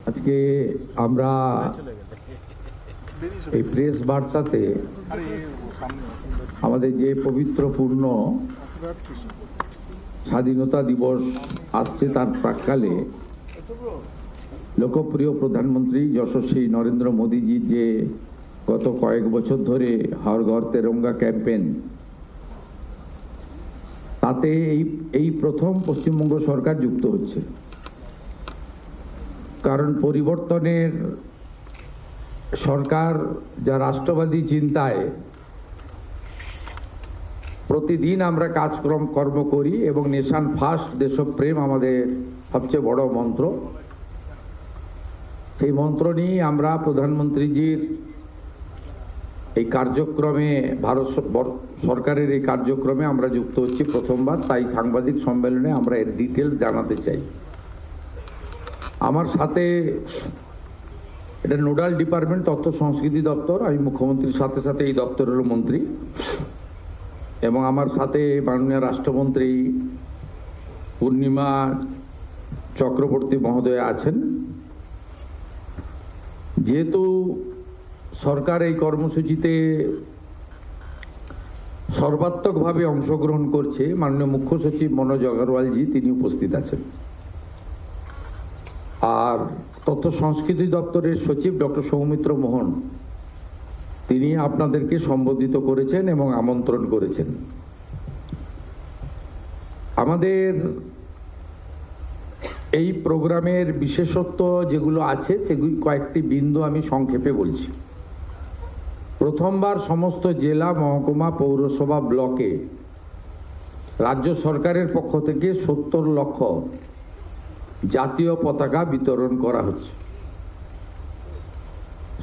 আজকে আমরা এই প্রেস বার্তাতে আমাদের যে পবিত্রপূর্ণ স্বাধীনতা দিবস আসছে তার প্রাক্কালে লোকপ্রিয় প্রধানমন্ত্রী যশস্বী নরেন্দ্র মোদীজির যে গত কয়েক বছর ধরে হর ঘর তেরঙ্গা ক্যাম্পেন, তাতে এই প্রথম পশ্চিমবঙ্গ সরকার যুক্ত হচ্ছে। কারণ পরিবর্তনের সরকার যা রাষ্ট্রবাদী চিন্তায় প্রতিদিন আমরা কর্ম করি এবং নেশন ফার্স্ট দেশপ্রেম আমাদের সবচেয়ে বড় মন্ত্র। সেই মন্ত্র নিয়ে আমরা প্রধানমন্ত্রীজির এই কার্যক্রমে, ভারত সরকারের এই কার্যক্রমে আমরা যুক্ত হচ্ছি প্রথমবার। তাই সাংবাদিক সম্মেলনে আমরা এর ডিটেলস জানাতে চাই। আমার সাথে এটা নোডাল ডিপার্টমেন্ট তথ্য সংস্কৃতি দপ্তর, আমি মুখ্যমন্ত্রীর সাথে সাথে এই দপ্তরেরও মন্ত্রী, এবং আমার সাথে মাননীয় রাষ্ট্রমন্ত্রী পূর্ণিমা চক্রবর্তী মহোদয় আছেন। যেহেতু সরকার এই কর্মসূচিতে সর্বাত্মকভাবে অংশগ্রহণ করছে, মাননীয় মুখ্য সচিব মনোজ আগরওয়ালজি তিনি উপস্থিত আছেন, আর তথ্য সংস্কৃতি দপ্তরের সচিব ডক্টর সৌমিত্র মোহন তিনি আপনাদেরকে সম্বোধিত করেছেন এবং আমন্ত্রণ করেছেন। আমাদের এই প্রোগ্রামের বিশেষত্ব যেগুলো আছে সেগুলি কয়েকটি বিন্দু আমি সংক্ষেপে বলছি। প্রথমবার সমস্ত জেলা, মহকুমা, পৌরসভা, ব্লকে রাজ্য সরকারের পক্ষ থেকে 70 লক্ষ জাতীয় পতাকা বিতরণ করা হচ্ছে।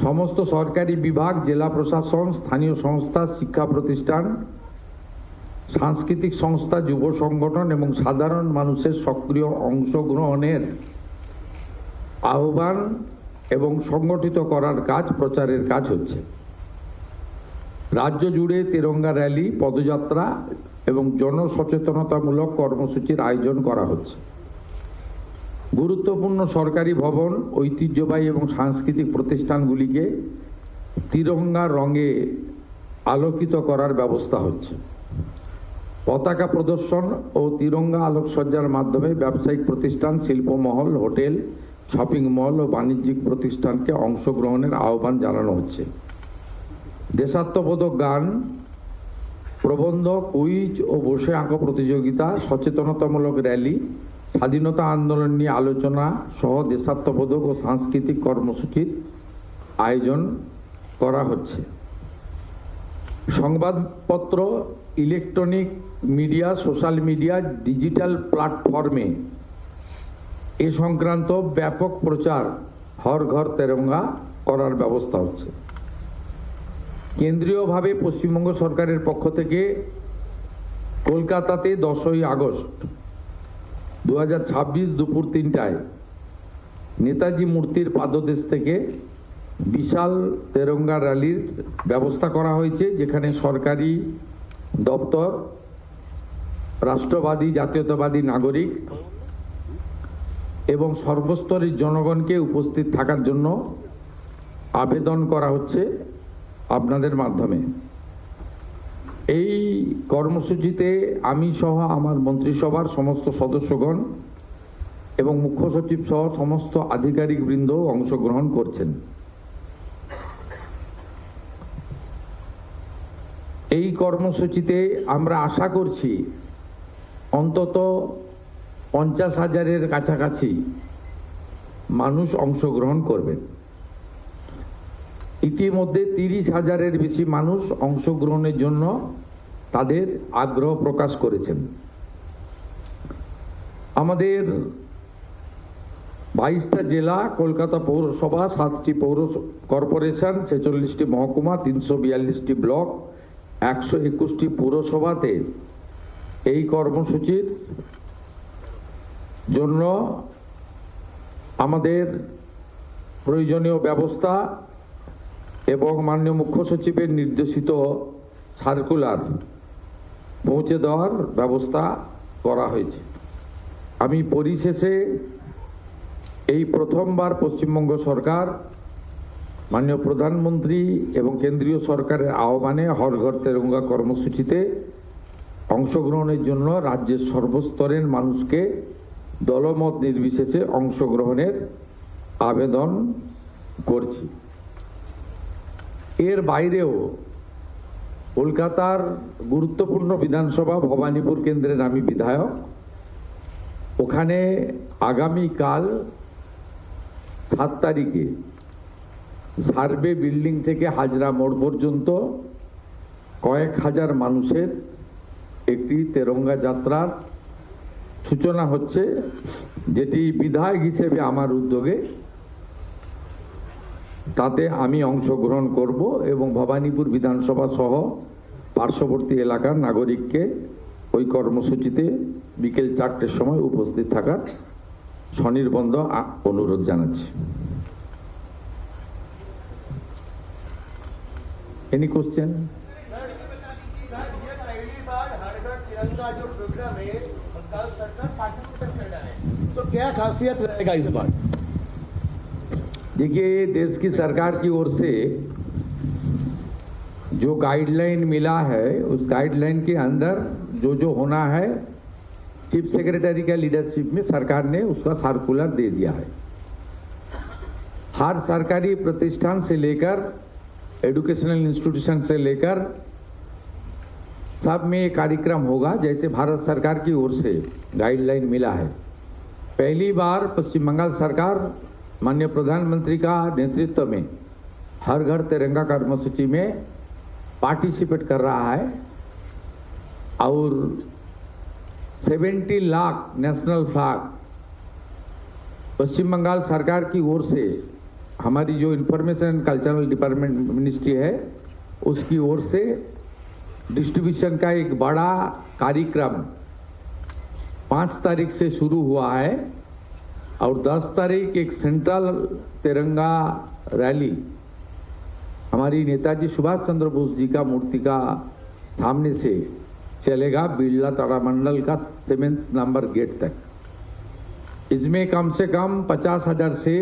সমস্ত সরকারি বিভাগ, জেলা প্রশাসন, স্থানীয় সংস্থা, শিক্ষা প্রতিষ্ঠান, সাংস্কৃতিক সংস্থা, যুব সংগঠন এবং সাধারণ মানুষের সক্রিয় অংশগ্রহণের আহ্বান এবং সংগঠিত করার কাজ, প্রচারের কাজ হচ্ছে। রাজ্য জুড়ে তিরঙ্গা র্যালি, পদযাত্রা এবং জনসচেতনতামূলক কর্মসূচির আয়োজন করা হচ্ছে। গুরুত্বপূর্ণ সরকারি ভবন, ঐতিহ্যবাহী এবং সাংস্কৃতিক প্রতিষ্ঠানগুলিকে তিরঙ্গা রঙে আলোকিত করার ব্যবস্থা হচ্ছে। পতাকা প্রদর্শন ও তিরঙ্গা আলোকসজ্জার মাধ্যমে ব্যবসায়িক প্রতিষ্ঠান, শিল্পমহল, হোটেল, শপিং মল ও বাণিজ্যিক প্রতিষ্ঠানকে অংশগ্রহণের আহ্বান জানানো হচ্ছে। দেশাত্মবোধক গান, প্রবন্ধ, কুইজ ও বসে আঁকো প্রতিযোগিতা, সচেতনতামূলক র্যালি, স্বাধীনতা আন্দোলন নিয়ে আলোচনা সহ দেশাত্মবোধক ও সাংস্কৃতিক কর্মসূচির আয়োজন করা হচ্ছে। সংবাদপত্র, electronic media, social media, digital প্ল্যাটফর্মে এ সংক্রান্ত ব্যাপক প্রচার হর ঘর তেরঙ্গা করার ব্যবস্থা হচ্ছে। কেন্দ্রীয়ভাবে পশ্চিমবঙ্গ সরকারের পক্ষ থেকে কলকাতাতে 10ই আগস্ট 2026 দুপুর 3টায় নেতাজি মূর্তির পাদদেশ থেকে বিশাল তেরঙ্গা র্যালির ব্যবস্থা করা হয়েছে, যেখানে সরকারি দপ্তর, রাষ্ট্রবাদী জাতীয়তাবাদী নাগরিক এবং সর্বস্তরের জনগণকে উপস্থিত থাকার জন্য আবেদন করা হচ্ছে আপনাদের মাধ্যমে। এই কর্মসূচিতে আমি সহ আমার মন্ত্রিসভার সমস্ত সদস্যগণ এবং মুখ্য সচিব সহ সমস্ত আধিকারিকবৃন্দ অংশগ্রহণ করছেন। এই কর্মসূচিতে আমরা আশা করছি অন্তত 50,000-এর কাছাকাছি মানুষ অংশগ্রহণ করবেন। ইতিমধ্যে 30,000-এর বেশি মানুষ অংশগ্রহণের জন্য তাদের আগ্রহ প্রকাশ করেছেন। আমাদের 22টা জেলা, কলকাতা পৌরসভা, 7টি পৌর কর্পোরেশন, 46টি মহকুমা, 342টি ব্লক, 121টি পুরসভাতে এই কর্মসূচির জন্য আমাদের প্রয়োজনীয় ব্যবস্থা এবং মাননীয় মুখ্য সচিবের নির্দেশিত সার্কুলার পৌঁছে দেওয়ার ব্যবস্থা করা হয়েছে। আমি পরিশেষে এই প্রথমবার পশ্চিমবঙ্গ সরকার মাননীয় প্রধানমন্ত্রী এবং কেন্দ্রীয় সরকারের আহ্বানে হর ঘর তেরঙ্গা কর্মসূচিতে অংশগ্রহণের জন্য রাজ্যের সর্বস্তরের মানুষকে দলমত নির্বিশেষে অংশগ্রহণের আবেদন করছি। এর বাইরেও কলকাতার গুরুত্বপূর্ণ বিধানসভা ভবানীপুর কেন্দ্রের আমি বিধায়ক, ওখানে আগামীকাল 7 তারিখে সার্ভে বিল্ডিং থেকে হাজরা মোড় পর্যন্ত কয়েক হাজার মানুষের একটি তেরঙ্গা যাত্রার সূচনা হচ্ছে, যেটি বিধায়ক হিসেবে আমার উদ্যোগে, তাতে আমি অংশগ্রহণ করব এবং ভবানীপুর বিধানসভা সহ পার্শ্ববর্তী এলাকার নাগরিককে ওই কর্মসূচিতে বিকেল 4টের সময় উপস্থিত থাকার স্বনির্বন্ধ অনুরোধ জানাচ্ছি। Any question? तो क्या खासियत रहेगा इस बार? देखिए, देश की सरकार की ओर से जो गाइडलाइन मिला है, उस गाइडलाइन के अंदर जो जो होना है, चीफ सेक्रेटरी का लीडरशिप में सरकार ने उसका सर्कुलर दे दिया है। हर सरकारी प्रतिष्ठान से लेकर एजुकेशनल इंस्टीट्यूशन से लेकर सब में ये कार्यक्रम होगा, जैसे भारत सरकार की ओर से गाइडलाइन मिला है। पहली बार पश्चिम बंगाल सरकार माननीय प्रधानमंत्री का नेतृत्व में हर घर तिरंगा कर्मसूची में पार्टिसिपेट कर रहा है और 70 लाख नेशनल फ्लैग पश्चिम बंगाल सरकार की ओर से, हमारी जो information and cultural department ministry है उसकी ओर से डिस्ट्रीब्यूशन का एक बड़ा कार्यक्रम 5 तारीख से शुरू हुआ है और 10 तारीख एक सेंट्रल तिरंगा रैली हमारी नेताजी सुभाष चंद्र बोस जी का मूर्ति का सामने से चलेगा बिरला तारामंडल का 7 नंबर गेट तक। इसमें कम से कम 50,000 से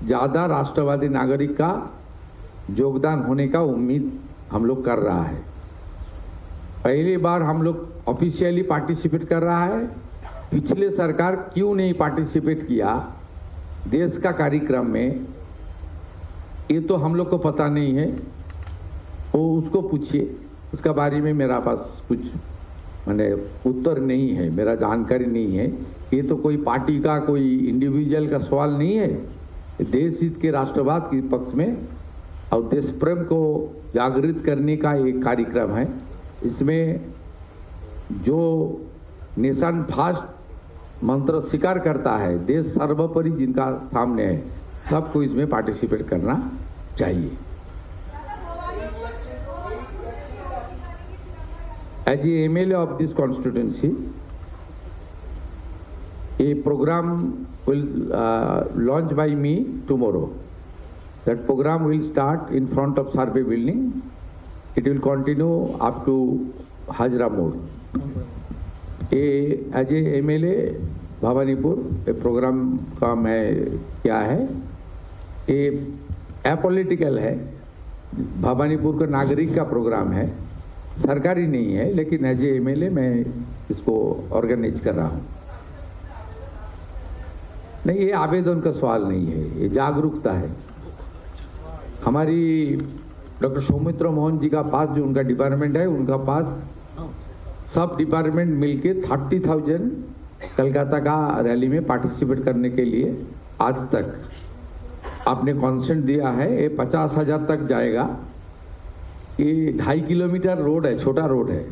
ज़्यादा राष्ट्रवादी नागरिक का योगदान होने का उम्मीद हम लोग कर रहा है। पहली बार हम लोग ऑफिशियली पार्टिसिपेट कर रहा है। पिछले सरकार क्यों नहीं पार्टिसिपेट किया देश का कार्यक्रम में, ये तो हम लोग को पता नहीं है, वो उसको पूछिए, उसका बारे में मेरा पास कुछ मैंने उत्तर नहीं है, मेरा जानकारी नहीं है। ये तो कोई पार्टी का कोई इंडिविजुअल का सवाल नहीं है, देश हित के राष्ट्रवाद के पक्ष में और देश प्रेम को जागृत करने का एक कार्यक्रम है। इसमें जो नेशन फर्स्ट मंत्र स्वीकार करता है, देश सर्वोपरि जिनका सामने है, सबको इसमें पार्टिसिपेट करना चाहिए। As a MLA of this constituency, a program will launch by me tomorrow. That program will start in front of Survey building. It will continue up to Hajra Mode. As a MLA Bhawanipur ए program का मैं क्या है, ये apolitical है, भवानीपुर का नागरिक का प्रोग्राम है, सरकारी नहीं है, लेकिन एज ए MLA मैं इसको ऑर्गेनाइज कर रहा हूँ। नहीं, ये आवेदन का सवाल नहीं है, ये जागरूकता है। हमारी डॉक्टर सौमित्र मोहन जी का पास जो उनका डिपार्टमेंट है, उनका पास सब डिपार्टमेंट मिलके 30,000 कलकत्ता का रैली में पार्टिसिपेट करने के लिए आज तक आपने कॉन्सेंट दिया है। ये 50,000 तक जाएगा। ये 2.5 किलोमीटर रोड है, छोटा रोड है,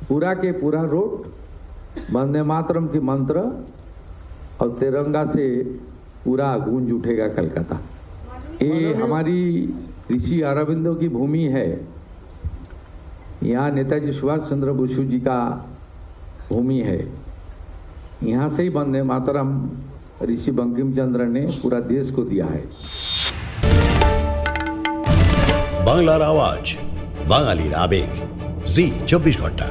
पूरा के पूरा रोड वंदे मातरम की मंत्र और तिरंगा से पूरा गूंज उठेगा कलकत्ता। ये हमारी ऋषि अरविंदो की भूमि है, यहाँ नेताजी सुभाष चंद्र बोस जी का भूमि है। यहाँ से ही वंदे मातरम ऋषि बंकिम चंद्र ने पूरा देश को दिया है। বাংলার আওয়াজ, বাঙালির আবেগ, জি 24 ঘন্টা।